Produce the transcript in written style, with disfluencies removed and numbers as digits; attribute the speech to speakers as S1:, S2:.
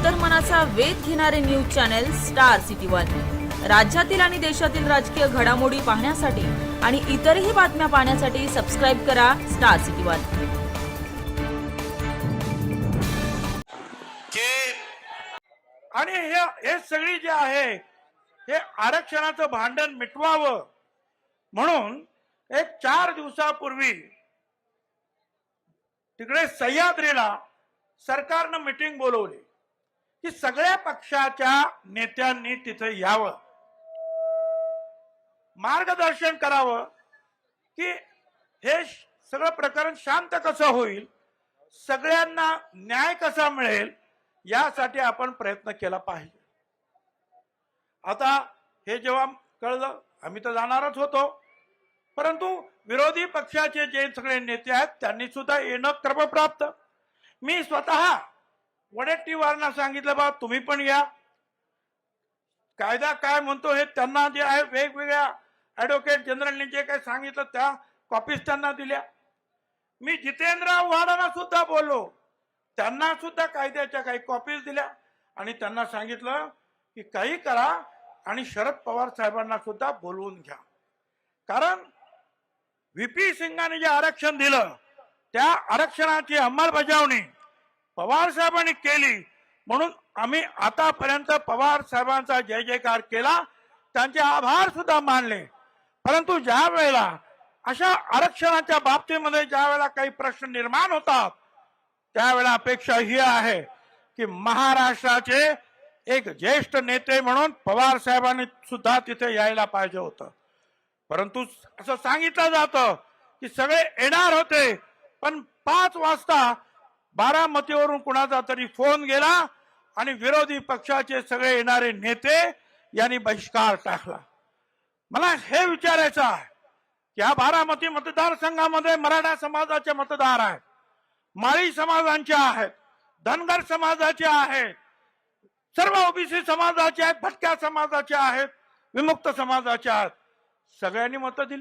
S1: अंतर्मनाचा वेध घेणारे news channel star city one. राज्यातील आणि देशातील राजकीय घडामोडी पाहण्यासाठी आणि इतरही बातम्या पाहण्यासाठी सबस्क्राइब करा स्टार सिटी वन।
S2: आणि हे सगळी जे आहे हे आरक्षणाचं भांडण मिटवावं म्हणून एक 4 दिवसापूर्वी तिकडे सह्याद्रीला सरकारनं मीटिंग बोलवली की सगळ्या पक्षाच्या नेत्यांनी तिथे यावं, मार्गदर्शन करावं की हे सगळं प्रकरण शांत कसं होईल, सगळ्यांना न्याय कसा मिळेल यासाठी आपण प्रयत्न केला पाहिजे। आता हे जेव्हा कळलं आम्ही तर जाणारच होतो, परंतु विरोधी पक्षाचे जे सगळे नेते आहेत त्यांनी सुद्धा येणं क्रमप्राप्त। मी स्वतः वडेट्टीवारांना सांगितलं बा तुम्ही पण या, कायदा काय म्हणतो हे त्यांना जे आहे वेगवेगळ्या ऍडव्होकेट जनरलने जे काही सांगितलं त्या कॉपीज त्यांना दिल्या। मी जितेंद्र आव्हाडांना सुद्धा बोललो, त्यांना सुद्धा कायद्याच्या काही कॉपीज दिल्या आणि त्यांना सांगितलं की काही करा आणि शरद पवार साहेबांना सुद्धा बोलवून घ्या, कारण व्हीपी सिंगांनी जे आरक्षण दिलं त्या आरक्षणाची अंमलबजावणी पवार साहेबांनी केली म्हणून आम्ही आतापर्यंत पवार साहेबांचा जय जयकार केला, त्यांचे आभार सुद्धा मानले। परंतु ज्या वेळेला अशा आरक्षणाच्या बाबतीमध्ये ज्या वेळेला काही प्रश्न निर्माण होतात त्यावेळेला अपेक्षा ही आहे की महाराष्ट्राचे एक ज्येष्ठ नेते म्हणून पवार साहेबांनी सुद्धा तिथे यायला पाहिजे होतं। परंतु असं सांगितलं जातं की सगळे येणार होते, पण 5 वाजता बारामतीवरून कुणाचा तरी फोन गेला आणि विरोधी पक्षाचे सगळे येणारे नेते यांनी बहिष्कार टाकला। मला हे विचारायचं आहे की या बारामती मतदारसंघामध्ये मराठा समाजाचे मतदार आहेत, माळी समाजांचे आहेत, धनगर समाजाचे आहेत, सर्व ओबीसी समाजाचे आहेत, भटक्या समाजाचे आहेत, विमुक्त समाजाचे आहेत, सगळ्यांनी मतं दिली।